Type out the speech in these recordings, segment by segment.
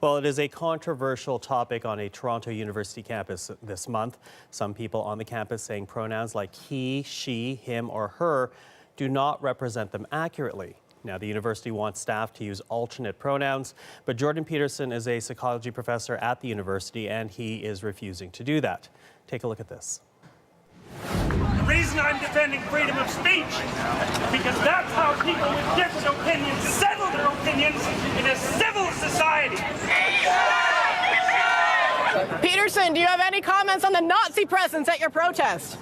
Well, it is a controversial topic on a Toronto University campus this month. Some people on the campus saying pronouns like he, she, him, or her do not represent them accurately. Now, the university wants staff to use alternate pronouns, but Jordan Peterson is a psychology professor at the university, and he is refusing to do that. Take a look at this. The reason I'm defending freedom of speech is because that's how people with different opinions settle their opinions in a civil society. Peterson, do you have any comments on the Nazi presence at your protest?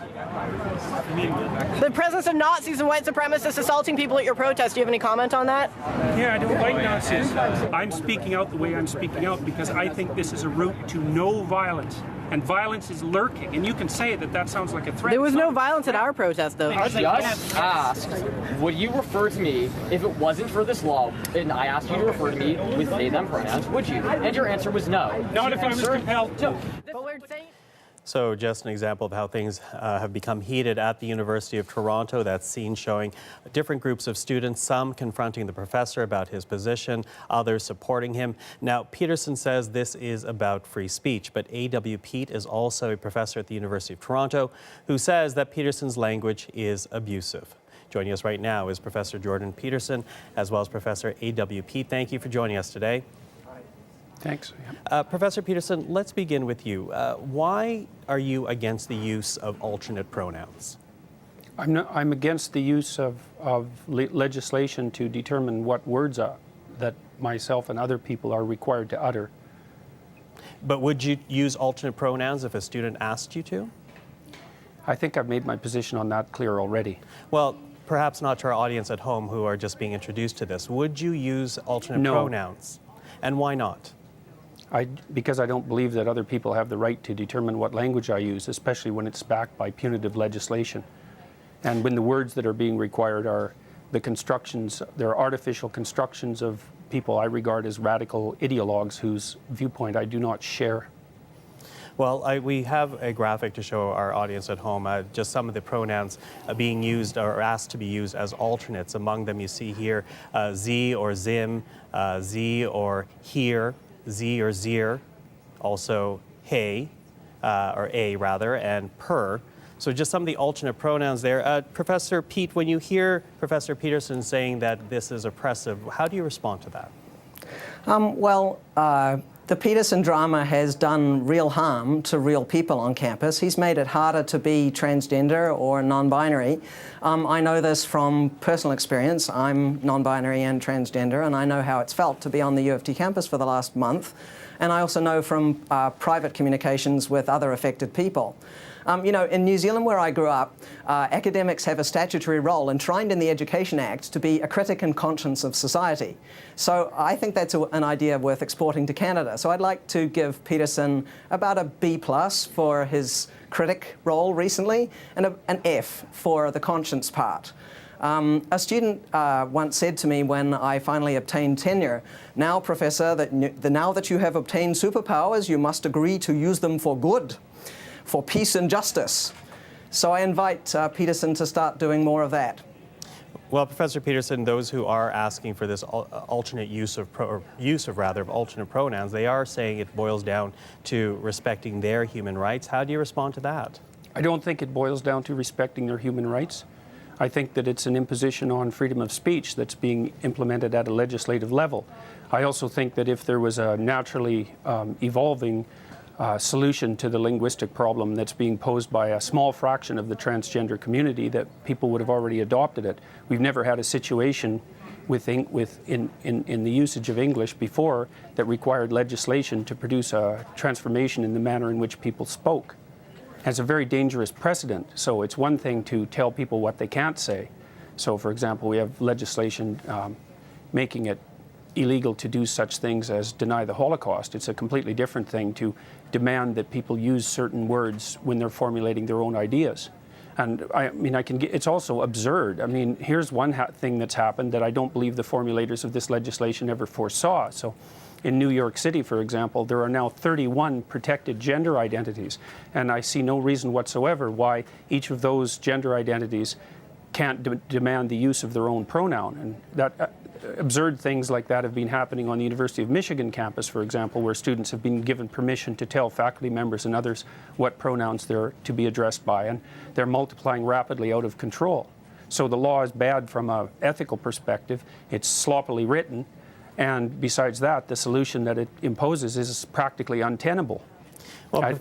The presence of Nazis and white supremacists assaulting people at your protest. Do you have any comment on that? Yeah, I don't like Nazis. I'm speaking out the way I'm speaking out because I think this is a route to no violence. And violence is lurking. And you can say that that sounds like a threat. There was no violence at our protest, though. I just asked, would you refer to me if it wasn't for this law? And I asked you to refer to me with they, them pronouns, would you? And your answer was no. Not if I was compelled to. But we're saying... So just an example of how things have become heated at the University of Toronto. That scene showing different groups of students, some confronting the professor about his position, others supporting him. Now, Peterson says this is about free speech, but A.W. Pete is also a professor at the University of Toronto who says that Peterson's language is abusive. Joining us right now is Professor Jordan Peterson, as well as Professor A.W. Pete. Thank you for joining us today. Thanks. Professor Peterson, let's begin with you. Why are you against the use of alternate pronouns? I'm against the use of legislation to determine what words that myself and other people are required to utter. But would you use alternate pronouns if a student asked you to? I think I've made my position on that clear already. Well, perhaps not to our audience at home who are just being introduced to this. Would you use alternate pronouns? And why not? Because I don't believe that other people have the right to determine what language I use, especially when it's backed by punitive legislation. And when the words that are being required are the constructions, they're artificial constructions of people I regard as radical ideologues whose viewpoint I do not share. Well, we have a graphic to show our audience at home, just some of the pronouns being used or asked to be used as alternates. Among them you see here Z or Zim, Z or here, Z or Zir, also hey, or a rather, and per. So just some of the alternate pronouns there. Professor Pete, when you hear Professor Peterson saying that this is oppressive, how do you respond to that? The Peterson drama has done real harm to real people on campus. He's made it harder to be transgender or non-binary. I know this from personal experience. I'm non-binary and transgender, and I know how it's felt to be on the U of T campus for the last month. And I also know from private communications with other affected people. You know, in New Zealand, where I grew up, academics have a statutory role enshrined in the Education Act to be a critic and conscience of society. So I think that's an idea worth exporting to Canada. So I'd like to give Peterson about a B+ for his critic role recently, and an F for the conscience part. A student once said to me when I finally obtained tenure, "Now, Professor, now that you have obtained superpowers, you must agree to use them for good, for peace and justice." So I invite Peterson to start doing more of that. Well, Professor Peterson, those who are asking for this alternate use of alternate pronouns, they are saying it boils down to respecting their human rights. How do you respond to that? I don't think it boils down to respecting their human rights. I think that it's an imposition on freedom of speech that's being implemented at a legislative level. I also think that if there was a naturally evolving solution to the linguistic problem that's being posed by a small fraction of the transgender community, that people would have already adopted it. We've never had a situation in the usage of English before that required legislation to produce a transformation in the manner in which people spoke. It's a very dangerous precedent. So it's one thing to tell people what they can't say. So, for example, we have legislation making it illegal to do such things as deny the Holocaust. It's a completely different thing to demand that people use certain words when they're formulating their own ideas. And I mean, it's also absurd. I mean, here's one thing that's happened that I don't believe the formulators of this legislation ever foresaw. So in New York City, for example, there are now 31 protected gender identities. And I see no reason whatsoever why each of those gender identities can't demand the use of their own pronoun. And that absurd things like that have been happening on the University of Michigan campus, for example, where students have been given permission to tell faculty members and others what pronouns they're to be addressed by, and they're multiplying rapidly out of control. So the law is bad from an ethical perspective. It's sloppily written, and besides that, the solution that it imposes is practically untenable. Well,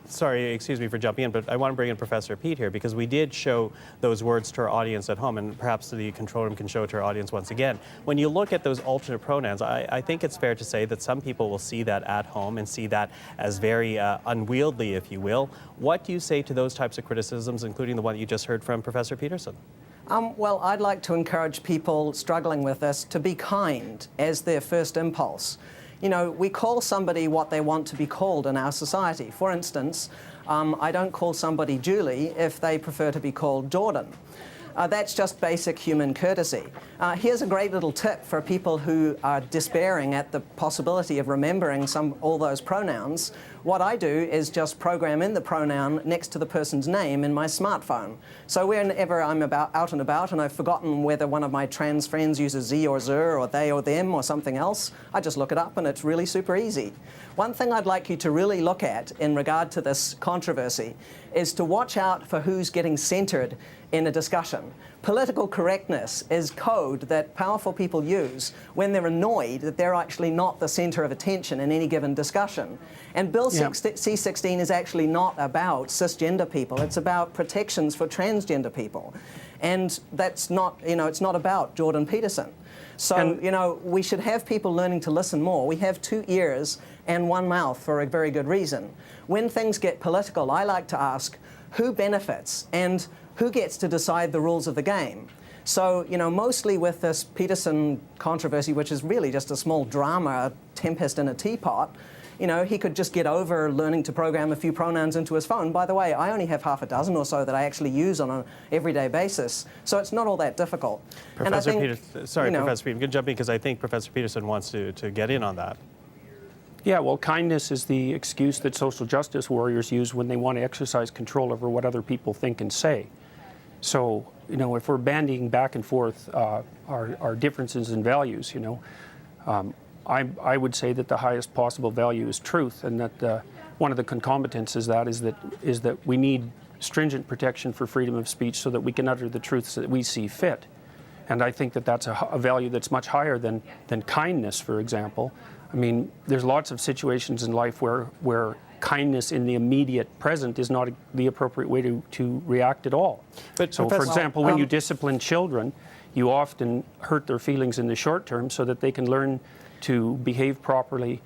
sorry, excuse me for jumping in, but I want to bring in Professor Pete here, because we did show those words to our audience at home, and perhaps the control room can show it to our audience once again. When you look at those alternate pronouns, I think it's fair to say that some people will see that at home and see that as very unwieldy, if you will. What do you say to those types of criticisms, including the one you just heard from Professor Peterson? Well, I'd like to encourage people struggling with this to be kind as their first impulse. You know, we call somebody what they want to be called in our society. For instance, I don't call somebody Julie if they prefer to be called Jordan. That's just basic human courtesy. Here's a great little tip for people who are despairing at the possibility of remembering all those pronouns. What I do is just program in the pronoun next to the person's name in my smartphone. So whenever I'm out and about and I've forgotten whether one of my trans friends uses ze or zer or they or them or something else, I just look it up and it's really super easy. One thing I'd like you to really look at in regard to this controversy is to watch out for who's getting centered in a discussion. Political correctness is code that powerful people use when they're annoyed that they're actually not the center of attention in any given discussion. And Bill C-16 is actually not about cisgender people. It's about protections for transgender people. And that's not, it's not about Jordan Peterson. So, we should have people learning to listen more. We have 2 ears and 1 mouth for a very good reason. When things get political, I like to ask who benefits and who gets to decide the rules of the game. So, mostly with this Peterson controversy, which is really just a small drama, a tempest in a teapot, he could just get over learning to program a few pronouns into his phone. By the way, I only have half a dozen or so that I actually use on an everyday basis, so it's not all that difficult. Professor Peterson, sorry, Professor Peterson, I'm going to jump in because I think Professor Peterson wants to get in on that. Yeah, well, kindness is the excuse that social justice warriors use when they want to exercise control over what other people think and say. So, if we're bandying back and forth our differences in values, I would say that the highest possible value is truth, and that one of the concomitants is that we need stringent protection for freedom of speech so that we can utter the truths that we see fit. And I think that that's a value that's much higher than kindness, for example. I mean, there's lots of situations in life where kindness in the immediate present is not the appropriate way to react at all. But so, for example, when you discipline children, you often hurt their feelings in the short term so that they can learn to behave properly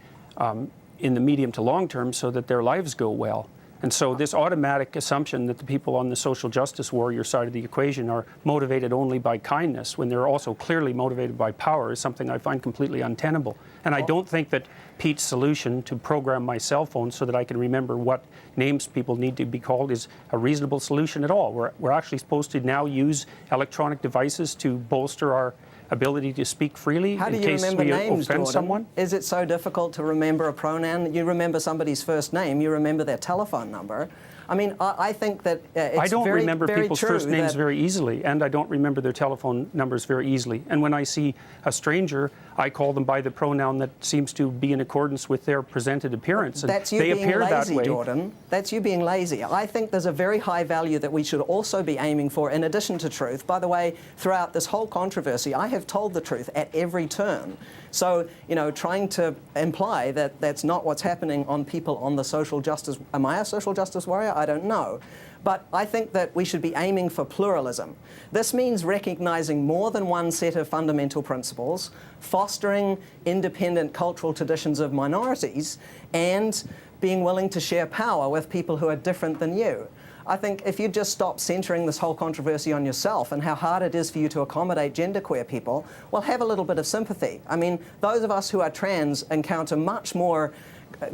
in the medium to long term so that their lives go well. And so this automatic assumption that the people on the social justice warrior side of the equation are motivated only by kindness when they're also clearly motivated by power is something I find completely untenable. And I don't think that Pete's solution to program my cell phone so that I can remember what names people need to be called is a reasonable solution at all. We're actually supposed to now use electronic devices to bolster our ability to speak freely in case we offend someone? Is it so difficult to remember a pronoun? You remember somebody's first name, you remember their telephone number. I mean, I think that it's I don't remember people's first names that very easily, and I don't remember their telephone numbers very easily. And when I see a stranger, I call them by the pronoun that seems to be in accordance with their presented appearance. And that's you they being appear lazy, that way. Jordan. That's you being lazy. I think there's a very high value that we should also be aiming for in addition to truth. By the way, throughout this whole controversy, I have told the truth at every turn. So, trying to imply that that's not what's happening on people on the social justice, am I a social justice warrior? I don't know. But I think that we should be aiming for pluralism. This means recognizing more than one set of fundamental principles, fostering independent cultural traditions of minorities, and being willing to share power with people who are different than you. I think if you just stop centering this whole controversy on yourself and how hard it is for you to accommodate genderqueer people, well, have a little bit of sympathy. I mean, those of us who are trans encounter much more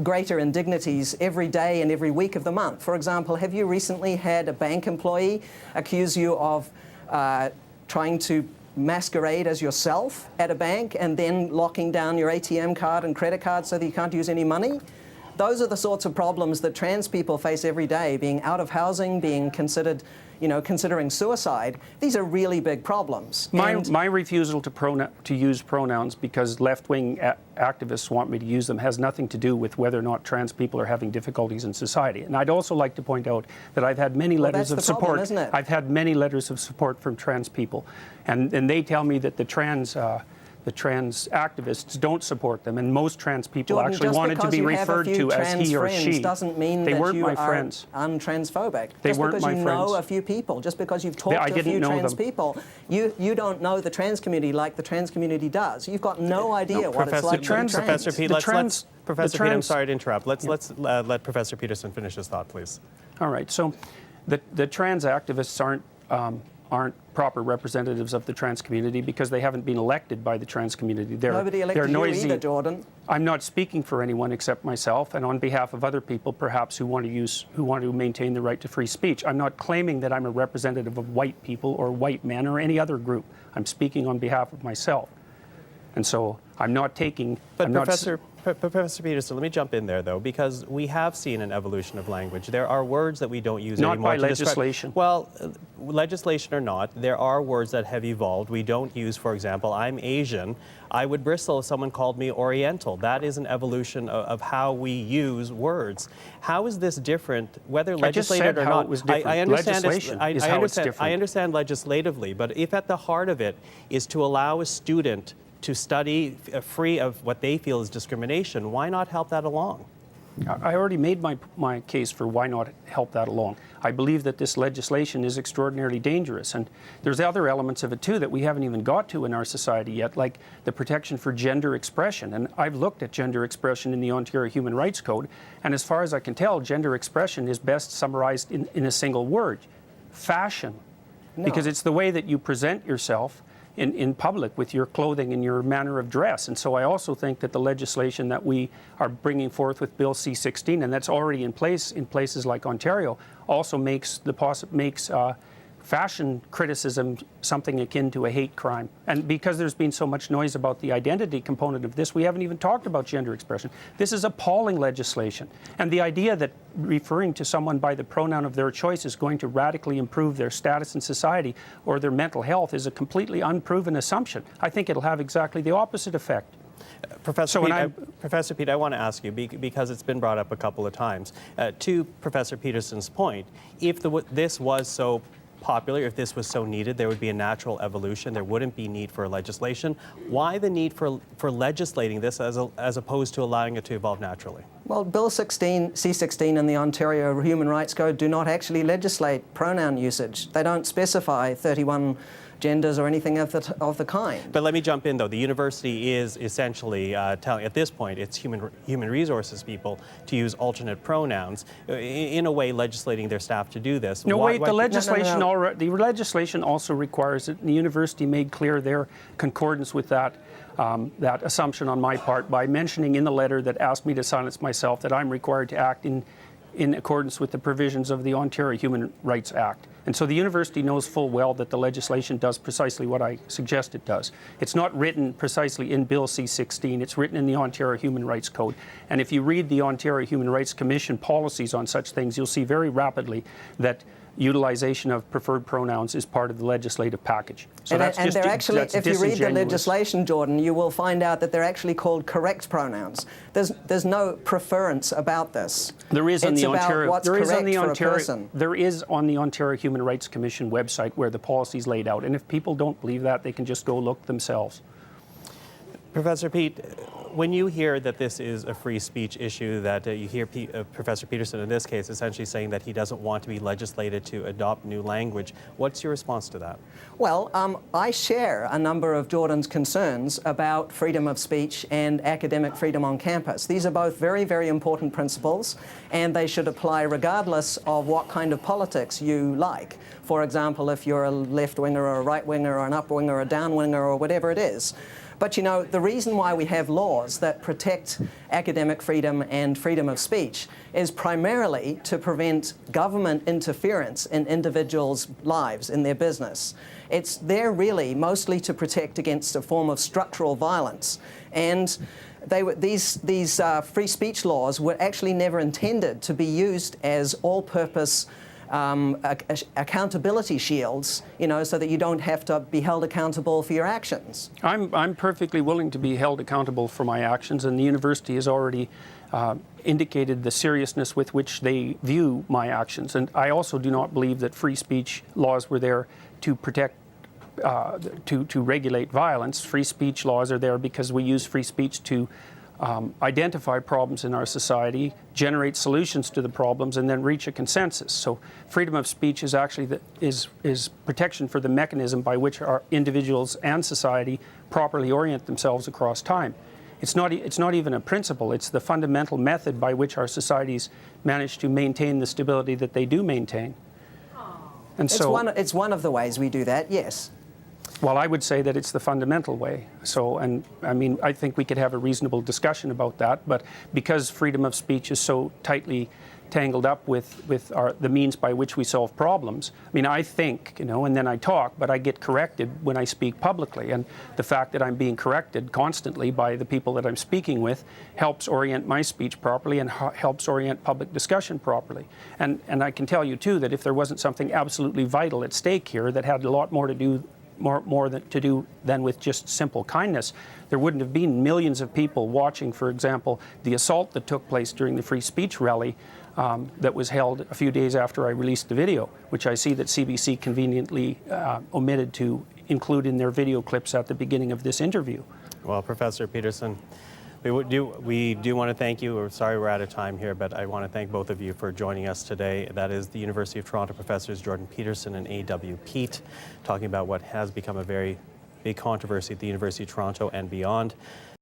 greater indignities every day and every week of the month. For example, have you recently had a bank employee accuse you of trying to masquerade as yourself at a bank and then locking down your ATM card and credit card so that you can't use any money? those are the sorts of problems that trans people face every day, being out of housing, being considered, considering suicide. These are really big problems. My refusal to use pronouns because left-wing activists want me to use them has nothing to do with whether or not trans people are having difficulties in society. And I'd also like to point out that I've had many letters of support. Problem, isn't it? I've had many letters of support from trans people, and they tell me that the trans activists don't support them, and most trans people Jordan, actually wanted to be referred to as he or she. Doesn't mean they that weren't you my are friends. Untransphobic. They just weren't because my you friends. know a few people, just because you've talked to a few trans people, you don't know the trans community like the trans community does. You've got no idea what it's like to be trans. Professor Pete, Professor Pete, I'm sorry to interrupt. Let's let Professor Peterson finish his thought, please. All right. So, the trans activists aren't proper representatives of the trans community because they haven't been elected by the trans community. Nobody elected they're noisy. You either, Jordan. I'm not speaking for anyone except myself, and on behalf of other people, perhaps who want to maintain the right to free speech. I'm not claiming that I'm a representative of white people or white men or any other group. I'm speaking on behalf of myself, and so I'm not taking. But Professor Peterson, let me jump in there, though, because we have seen an evolution of language. There are words that we don't use not anymore. Not by legislation. Well, legislation or not, there are words that have evolved. We don't use, for example, I'm Asian. I would bristle if someone called me Oriental. That is an evolution of how we use words. How is this different, whether legislated or not? I understand legislation is how it's different. I understand legislatively, but if at the heart of it is to allow a student to study free of what they feel is discrimination, why not help that along? I already made my case for why not help that along. I believe that this legislation is extraordinarily dangerous, and there's other elements of it too that we haven't even got to in our society yet, like the protection for gender expression. And I've looked at gender expression in the Ontario Human Rights Code, and as far as I can tell, gender expression is best summarized in a single word: fashion. No. Because it's the way that you present yourself in public with your clothing and your manner of dress. And so I also think that the legislation that we are bringing forth with Bill C-16, and that's already in place in places like Ontario, also makes fashion criticism something akin to a hate crime. And because there's been so much noise about the identity component of this, we haven't even talked about gender expression. This is appalling legislation. And the idea that referring to someone by the pronoun of their choice is going to radically improve their status in society or their mental health is a completely unproven assumption. I think it'll have exactly the opposite effect. Professor Pete, I want to ask you, because it's been brought up a couple of times, to Professor Peterson's point, if this was so popular, if this was so needed, there would be a natural evolution. There wouldn't be need for legislation. Why the need for legislating this as opposed to allowing it to evolve naturally? Well, Bill C-16 and the Ontario Human Rights Code do not actually legislate pronoun usage. They don't specify 31 genders or anything of the kind. But let me jump in, though. The university is essentially telling, at this point, it's human resources people to use alternate pronouns, in a way legislating their staff to do this. No, wait, the legislation also requires it, and the university made clear their concordance with that assumption on my part by mentioning in the letter that asked me to silence myself that I'm required to act in accordance with the provisions of the Ontario Human Rights Act. And so the university knows full well that the legislation does precisely what I suggest it does. It's not written precisely in Bill C-16, it's written in the Ontario Human Rights Code. And if you read the Ontario Human Rights Commission policies on such things, you'll see very rapidly that utilization of preferred pronouns is part of the legislative package. So they're actually, if you read the legislation, Jordan, you will find out that they're actually called correct pronouns. There's no preference about this. There is on the Ontario. There is on the Ontario Human Rights Commission website where the policy is laid out, and if people don't believe that, they can just go look themselves. Professor Pete, when you hear that this is a free speech issue, that you hear Professor Peterson in this case essentially saying that he doesn't want to be legislated to adopt new language, what's your response to that? Well, I share a number of Jordan's concerns about freedom of speech and academic freedom on campus. These are both very, very important principles, and they should apply regardless of what kind of politics you like. For example, if you're a left-winger or a right-winger or an up-winger or a down-winger or whatever it is. But, you know, the reason why we have laws that protect academic freedom and freedom of speech is primarily to prevent government interference in individuals' lives, in their business. It's there really mostly to protect against a form of structural violence. And these free speech laws were actually never intended to be used as all-purpose accountability shields, you know, so that you don't have to be held accountable for your actions. I'm perfectly willing to be held accountable for my actions, and the university has already indicated the seriousness with which they view my actions. And I also do not believe that free speech laws were there to protect, to regulate violence. Free speech laws are there because we use free speech to identify problems in our society, generate solutions to the problems, and then reach a consensus. So freedom of speech is actually is protection for the mechanism by which our individuals and society properly orient themselves across time. It's not even a principle, it's the fundamental method by which our societies manage to maintain the stability that they do maintain. And it's one of the ways we do that, yes. Well, I would say that it's the fundamental way. So, and I mean, I think we could have a reasonable discussion about that, but because freedom of speech is so tightly tangled up with the means by which we solve problems, I mean, I think, you know, and then I talk, but I get corrected when I speak publicly, and the fact that I'm being corrected constantly by the people that I'm speaking with helps orient my speech properly and helps orient public discussion properly. And I can tell you, too, that if there wasn't something absolutely vital at stake here that had a lot more to do than with just simple kindness, there wouldn't have been millions of people watching, for example, the assault that took place during the free speech rally that was held a few days after I released the video, which I see that CBC conveniently omitted to include in their video clips at the beginning of this interview. Well, Professor Peterson, we do want to thank you. We're sorry we're out of time here, but I want to thank both of you for joining us today. That is the University of Toronto professors Jordan Peterson and A.W. Peat, talking about what has become a very big controversy at the University of Toronto and beyond.